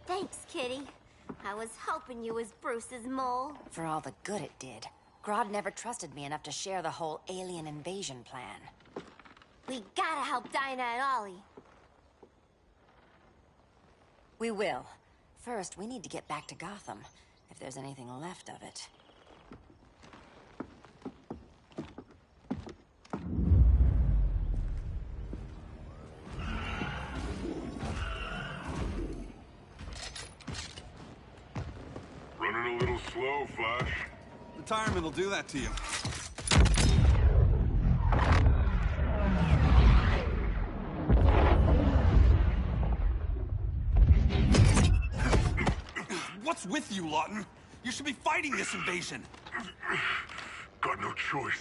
S9: Thanks, Kitty. I was hoping you was Bruce's mole.
S4: For all the good it did. Grodd never trusted me enough to share the whole alien invasion plan.
S9: We gotta help Dinah and Ollie.
S4: We will. First, we need to get back to Gotham, if there's anything left of it.
S1: Running a little slow, Flash.
S15: Retirement will do that to you. What's with you, Lawton? You should be fighting this invasion.
S1: Got no choice.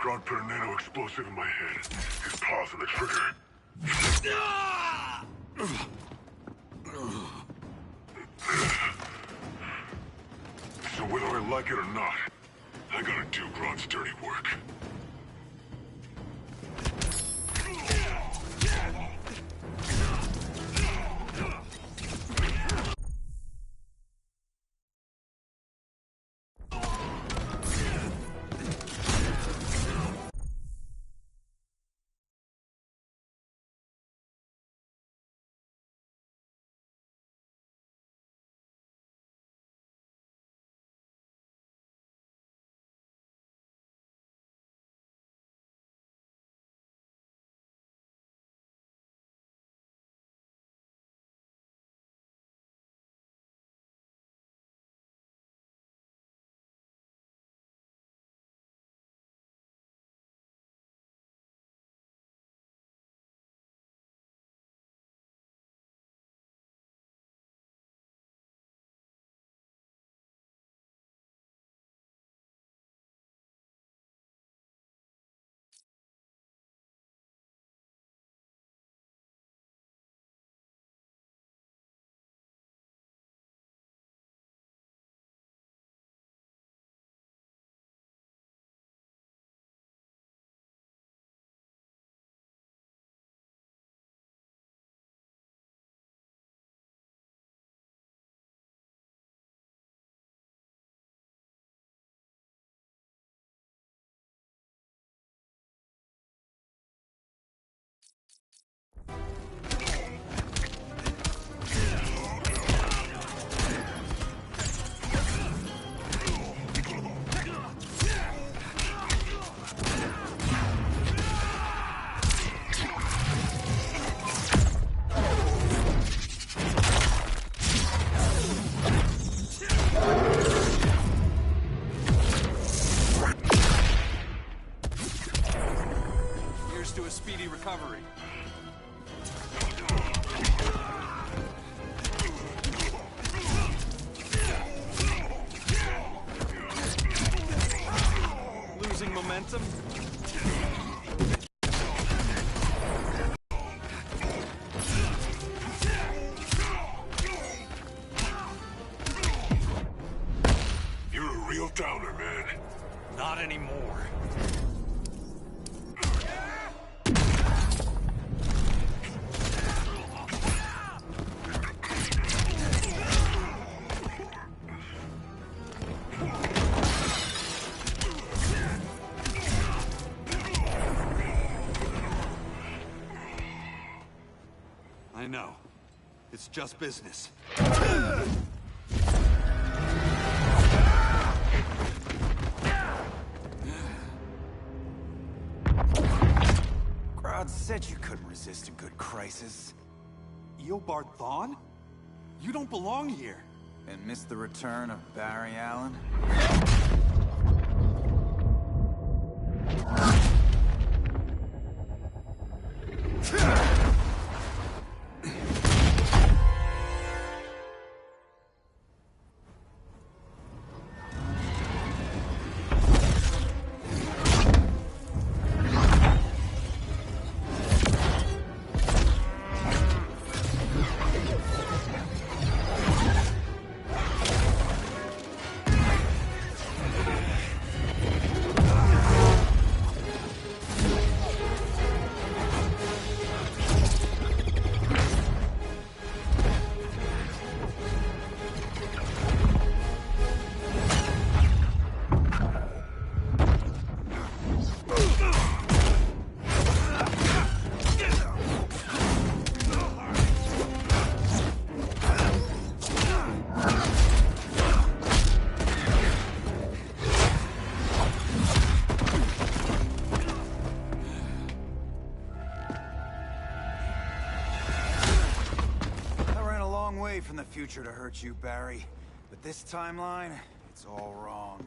S1: Grodd put a nano-explosive in my head. His paws on the trigger. So whether I like it or not, I gotta do Grodd's dirty work.
S15: to a speedy recovery. Losing momentum?
S1: You're a real downer, man.
S15: Not anymore. I know. It's just business.
S17: Grodd said you couldn't resist a good crisis.
S15: Eobard Thawne? You don't belong here.
S17: And miss the return of Barry Allen? From the future to hurt you, Barry. But this timeline, it's all wrong.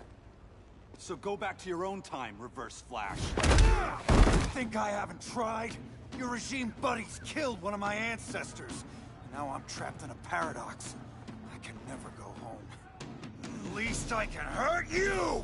S15: So go back to your own time, Reverse Flash.
S17: Think I haven't tried? Your regime buddies killed one of my ancestors. Now I'm trapped in a paradox. I can never go home. At least I can hurt you!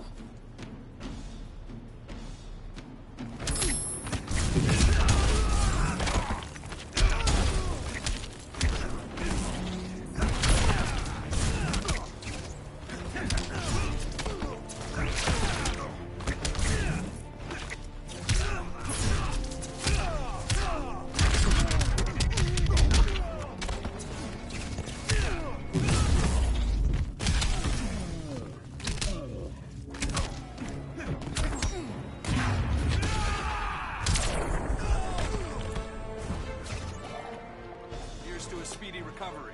S15: Recovery.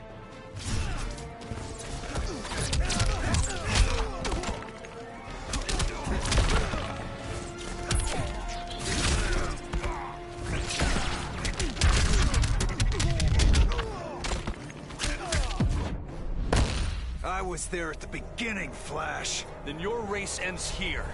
S17: I was there at the beginning, Flash.
S15: Then your race ends here.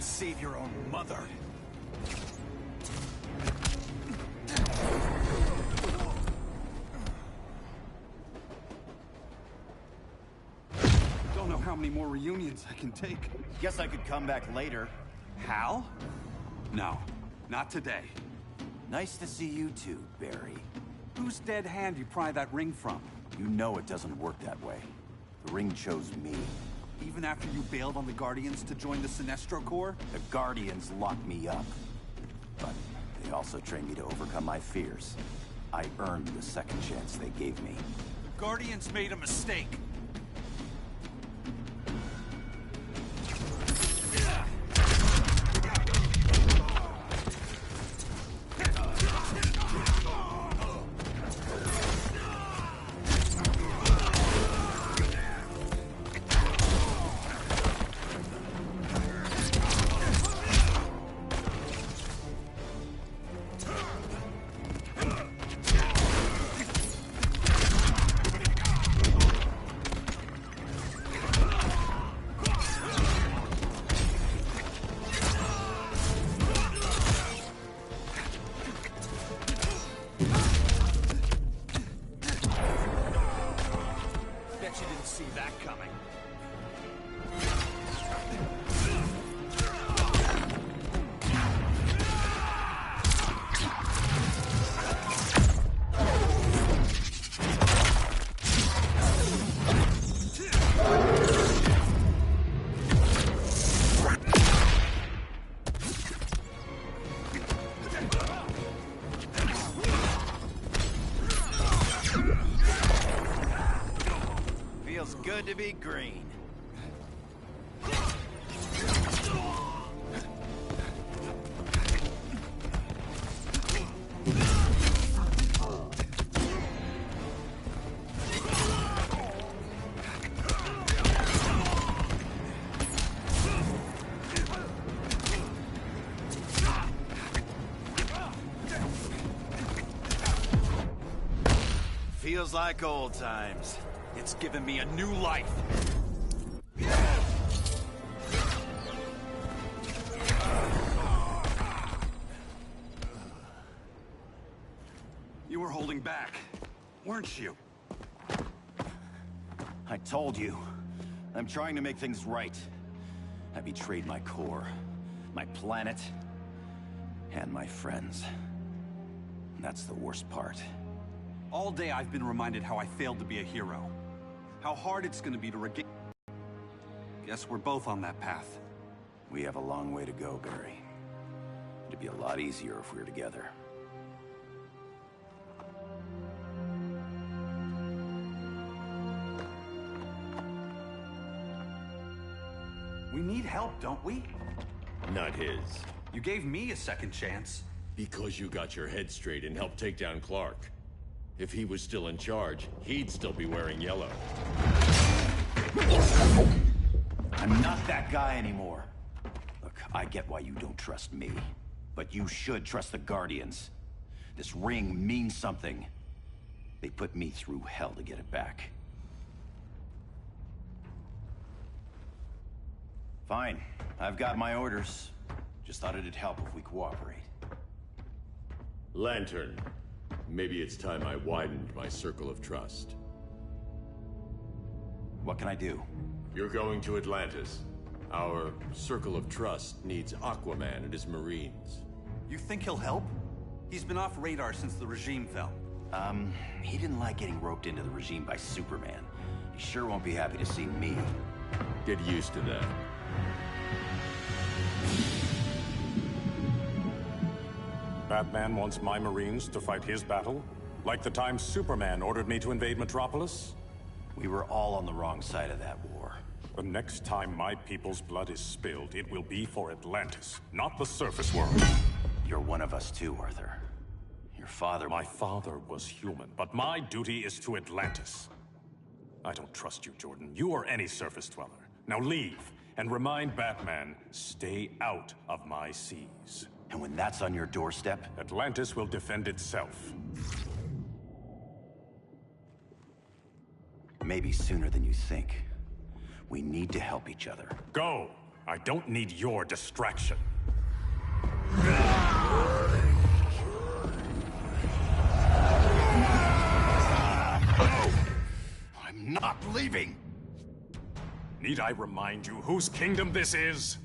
S17: Save your own mother.
S15: Don't know how many more reunions I can take.
S18: Guess I could come back later.
S15: Hal? No, not today.
S17: Nice to see you too, Barry.
S15: Whose dead hand you pry that ring from?
S17: You know it doesn't work that way. The ring chose me.
S15: Even after you bailed on the Guardians to join the Sinestro Corps?
S17: The Guardians locked me up. But they also trained me to overcome my fears. I earned the second chance they gave me.
S15: The Guardians made a mistake.
S18: green. Feels like old times. It's given me a new life.
S8: You were holding back, weren't you?
S18: I told you. I'm trying to make things right. I betrayed my core, my planet, and my friends. And that's the worst part.
S15: All day I've been reminded how I failed to be a hero. How hard it's gonna be to regain... Guess we're both on that path.
S18: We have a long way to go, Barry. It'd be a lot easier if we were together.
S15: We need help, don't we?
S2: Not his.
S15: You gave me a second chance.
S2: Because you got your head straight and helped take down Clark. If he was still in charge, he'd still be wearing yellow.
S18: I'm not that guy anymore. Look, I get why you don't trust me. But you should trust the Guardians. This ring means something. They put me through hell to get it back. Fine. I've got my orders. Just thought it'd help if we cooperate.
S2: Lantern. Maybe it's time I widened my circle of trust.
S18: What can I do?
S2: You're going to Atlantis. Our circle of trust needs Aquaman and his Marines.
S15: You think he'll help? He's been off radar since the regime fell.
S18: He didn't like getting roped into the regime by Superman. He sure won't be happy to see me.
S2: Get used to that.
S7: Batman wants my Marines to fight his battle? Like the time Superman ordered me to invade Metropolis?
S18: We were all on the wrong side of that war.
S7: The next time my people's blood is spilled, it will be for Atlantis, not the surface world.
S18: You're one of us too, Arthur. Your father...
S7: My father was human, but my duty is to Atlantis. I don't trust you, Jordan. You or any surface dweller. Now leave, and remind Batman, stay out of my seas.
S18: And when that's on your doorstep...
S7: Atlantis will defend itself.
S18: Maybe sooner than you think. We need to help each other.
S7: Go! I don't need your distraction.
S18: I'm not leaving!
S7: Need I remind you whose kingdom this is?